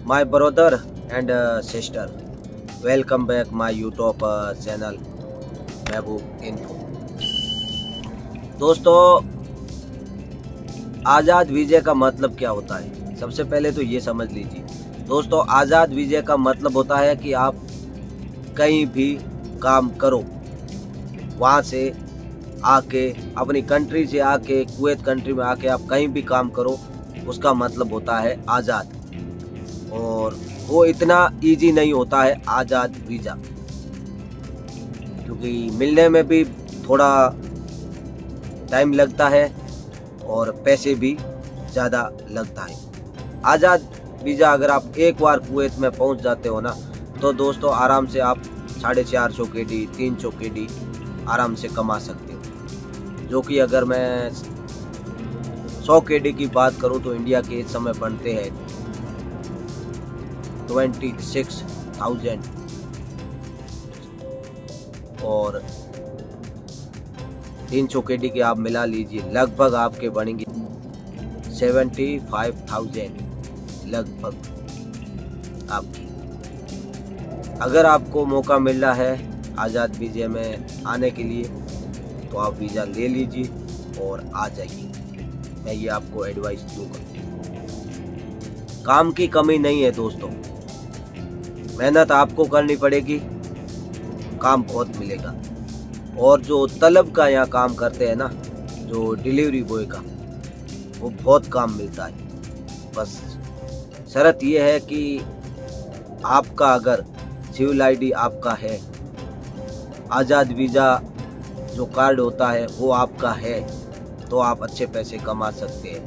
my brother and sister, welcome back my YouTube channel Mehboob info. दोस्तों, आज़ाद विजय का मतलब क्या होता है? सबसे पहले तो ये समझ लीजिए दोस्तों, आज़ाद विजय का मतलब होता है कि आप कहीं भी काम करो, वहाँ से आके अपनी कंट्री से आके कुवैत कंट्री में आके आप कहीं भी काम करो, उसका मतलब होता है आज़ाद। और वो इतना इजी नहीं होता है आज़ाद वीज़ा, क्योंकि मिलने में भी थोड़ा टाइम लगता है और पैसे भी ज़्यादा लगता है। आज़ाद वीज़ा अगर आप एक बार कुवैत में पहुंच जाते हो ना, तो दोस्तों आराम से आप 450 KD 300 KD आराम से कमा सकते हो, जो कि अगर मैं 100 KD की बात करूं तो इंडिया के इस समय बनते हैं 26,000 और 300 KD के आप मिला लीजिए, लगभग आपके बनेंगे 75,000 लगभग आपकी। अगर आपको मौका मिल रहा है आज़ाद वीज़ा में आने के लिए, तो आप वीज़ा ले लीजिए और आ जाइए। मैं ये आपको एडवाइस दूंगा। काम की कमी नहीं है दोस्तों, मेहनत आपको करनी पड़ेगी, काम बहुत मिलेगा। और जो तलब का यहाँ काम करते हैं ना, जो डिलीवरी बॉय का, वो बहुत काम मिलता है। बस शर्त यह है कि आपका अगर सिविल आईडी आपका है, आज़ाद वीज़ा जो कार्ड होता है वो आपका है, तो आप अच्छे पैसे कमा सकते हैं।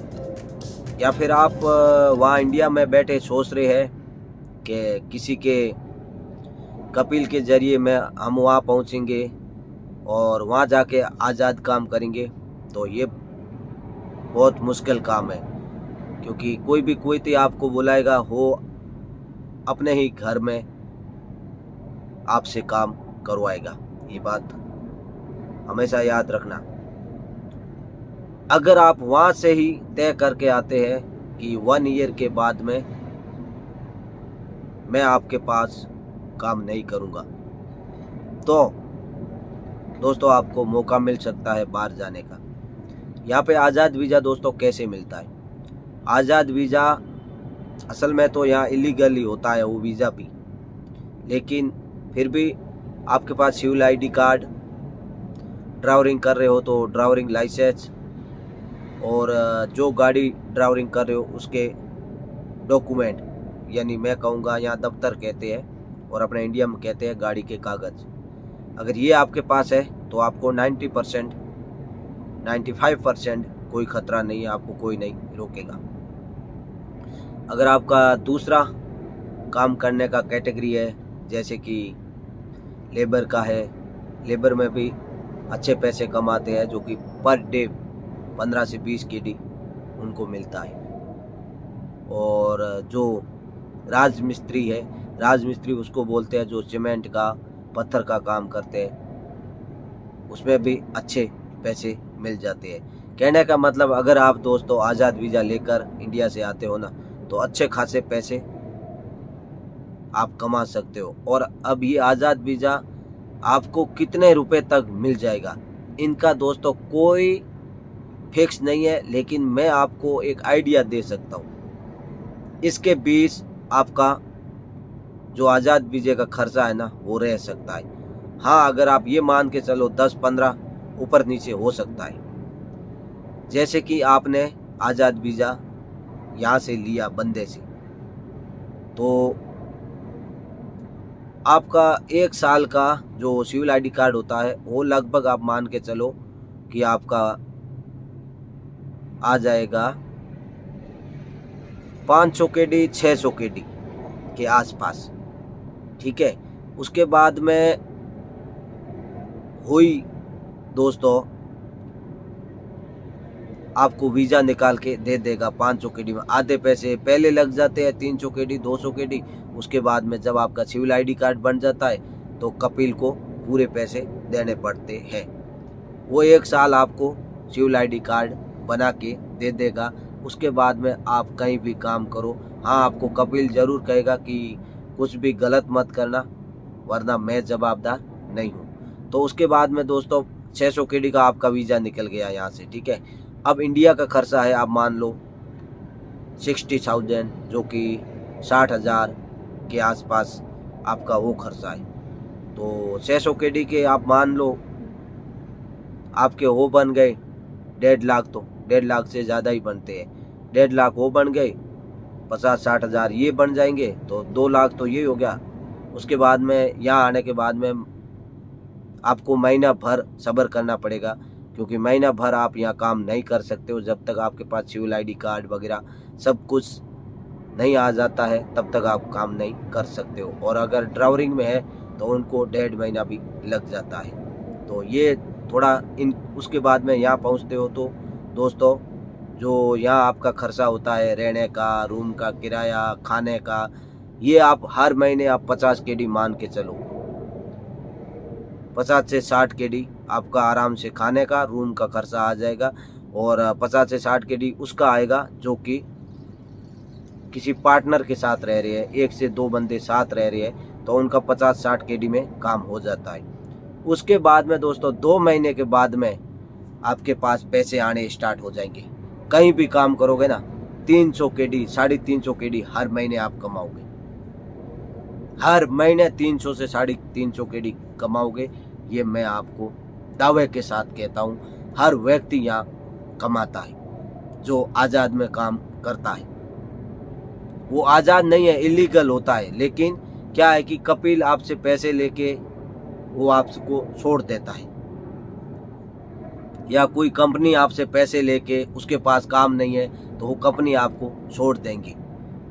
या फिर आप वहाँ इंडिया में बैठे सोच रहे हैं कि किसी के कपिल के ज़रिए में हम वहाँ पहुँचेंगे और वहाँ जाके आज़ाद काम करेंगे, तो ये बहुत मुश्किल काम है। क्योंकि कोई भी कुवैती आपको बुलाएगा, वो अपने ही घर में आपसे काम करवाएगा। ये बात हमेशा याद रखना। अगर आप वहाँ से ही तय करके आते हैं कि 1 ईयर के बाद में मैं आपके पास काम नहीं करूँगा, तो दोस्तों आपको मौका मिल सकता है बाहर जाने का। यहाँ पे आज़ाद वीज़ा दोस्तों कैसे मिलता है? आज़ाद वीज़ा असल में तो यहाँ इलीगल ही होता है वो वीज़ा भी, लेकिन फिर भी आपके पास सिविल आईडी कार्ड, ड्राइविंग कर रहे हो तो ड्राइविंग लाइसेंस, और जो गाड़ी ड्राइविंग कर रहे हो उसके डॉक्यूमेंट, यानी मैं कहूँगा यहाँ दफ्तर कहते हैं और अपने इंडिया में कहते हैं गाड़ी के कागज़, अगर ये आपके पास है तो आपको 90% 95% कोई ख़तरा नहीं है, आपको कोई नहीं रोकेगा। अगर आपका दूसरा काम करने का कैटेगरी है, जैसे कि लेबर का है, लेबर में भी अच्छे पैसे कमाते हैं, जो कि पर डे 15 से 20 KD उनको मिलता है। और जो राजमिस्त्री है, राजमिस्त्री उसको बोलते हैं जो सीमेंट का पत्थर का काम करते हैं, उसमें भी अच्छे पैसे मिल जाते हैं। कहने का मतलब, अगर आप दोस्तों आज़ाद वीज़ा लेकर इंडिया से आते हो ना, तो अच्छे खासे पैसे आप कमा सकते हो। और अब ये आज़ाद वीज़ा आपको कितने रुपए तक मिल जाएगा, इनका दोस्तों कोई फिक्स नहीं है, लेकिन मैं आपको एक आइडिया दे सकता हूँ। इसके बीच आपका जो आज़ाद वीज़े का खर्चा है ना, वो रह सकता है। हाँ, अगर आप ये मान के चलो 10-15 ऊपर नीचे हो सकता है। जैसे कि आपने आज़ाद वीज़ा यहाँ से लिया बंदे से, तो आपका 1 साल का जो सिविल आईडी कार्ड होता है, वो लगभग आप मान के चलो कि आपका आ जाएगा 500 KD 600 KD के आसपास, ठीक है। उसके बाद में हुई दोस्तों, आपको वीज़ा निकाल के दे देगा 500 KD में। आधे पैसे पहले लग जाते हैं 300 KD 200 KD, उसके बाद में जब आपका सिविल आईडी कार्ड बन जाता है तो कपिल को पूरे पैसे देने पड़ते हैं। वो 1 साल आपको सिविल आईडी कार्ड बना के दे देगा। उसके बाद में आप कहीं भी काम करो, हाँ, आपको कपिल जरूर कहेगा कि कुछ भी गलत मत करना, वरना मैं जवाबदार नहीं हूँ। तो उसके बाद में दोस्तों 600 केडी का आपका वीज़ा निकल गया यहाँ से, ठीक है। अब इंडिया का खर्चा है, आप मान लो 60,000, जो कि 60,000 के आसपास आपका वो खर्चा है। तो 600 केडी के आप मान लो आपके वो बन गए 1.5 लाख, तो 1.5 लाख से ज़्यादा ही बनते हैं। 1.5 लाख वो बन गए, 50-60 हज़ार ये बन जाएंगे, तो 2 लाख तो ये हो गया। उसके बाद में यहाँ आने के बाद में आपको महीना भर सब्र करना पड़ेगा, क्योंकि महीना भर आप यहाँ काम नहीं कर सकते हो जब तक आपके पास सिविल ID कार्ड वगैरह सब कुछ नहीं आ जाता है, तब तक आप काम नहीं कर सकते हो। और अगर ड्राइवरिंग में है तो उनको 1.5 महीना भी लग जाता है। तो ये थोड़ा उसके बाद में यहाँ पहुँचते हो तो दोस्तों जो यहाँ आपका खर्चा होता है रहने का, रूम का किराया, खाने का, ये आप हर महीने आप 50 केडी मान के चलो, 50 से 60 केडी आपका आराम से खाने का, रूम का खर्चा आ जाएगा। और 50 से 60 केडी उसका आएगा जो कि किसी पार्टनर के साथ रह रहे हैं, 1 से 2 बंदे साथ रह रहे हैं, तो उनका 50-60 केडी में काम हो जाता है। उसके बाद में दोस्तों 2 महीने के बाद में आपके पास पैसे आने स्टार्ट हो जाएंगे। कहीं भी काम करोगे ना, 300 केडी 350 केडी हर महीने आप कमाओगे, हर महीने 300 से 350 केडी कमाओगे। ये मैं आपको दावे के साथ कहता हूँ। हर व्यक्ति यहाँ कमाता है जो आज़ाद में काम करता है। वो आज़ाद नहीं है, इलीगल होता है, लेकिन क्या है कि कपिल आपसे पैसे लेके वो आपको छोड़ देता है, या कोई कंपनी आपसे पैसे लेके उसके पास काम नहीं है तो वो कंपनी आपको छोड़ देंगी।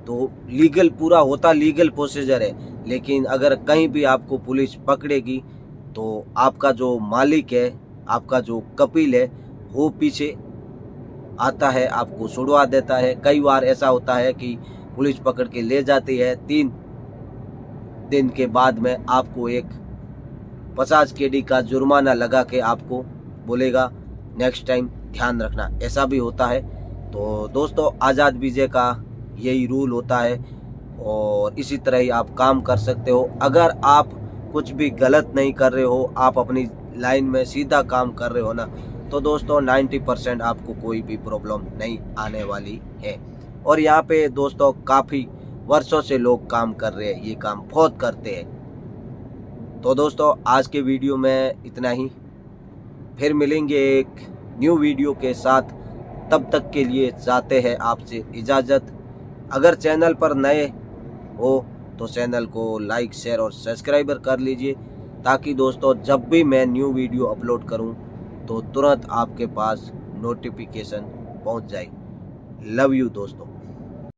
तो लीगल पूरा होता लीगल प्रोसीजर है, लेकिन अगर कहीं भी आपको पुलिस पकड़ेगी तो आपका जो मालिक है, आपका जो कपिल है, वो पीछे आता है, आपको छुड़वा देता है। कई बार ऐसा होता है कि पुलिस पकड़ के ले जाती है, 3 दिन के बाद में आपको एक 50 केडी का जुर्माना लगा के आपको बोलेगा नेक्स्ट टाइम ध्यान रखना, ऐसा भी होता है। तो दोस्तों आज़ाद वीज़े का यही रूल होता है और इसी तरह ही आप काम कर सकते हो। अगर आप कुछ भी गलत नहीं कर रहे हो, आप अपनी लाइन में सीधा काम कर रहे हो ना, तो दोस्तों 90% आपको कोई भी प्रॉब्लम नहीं आने वाली है। और यहाँ पे दोस्तों काफ़ी वर्षों से लोग काम कर रहे हैं, ये काम बहुत करते हैं। तो दोस्तों आज के वीडियो में इतना ही, फिर मिलेंगे एक न्यू वीडियो के साथ। तब तक के लिए चाहते हैं आपसे इजाज़त। अगर चैनल पर नए हो तो चैनल को लाइक, शेयर और सब्सक्राइबर कर लीजिए, ताकि दोस्तों जब भी मैं न्यू वीडियो अपलोड करूं तो तुरंत आपके पास नोटिफिकेशन पहुंच जाए। लव यू दोस्तों।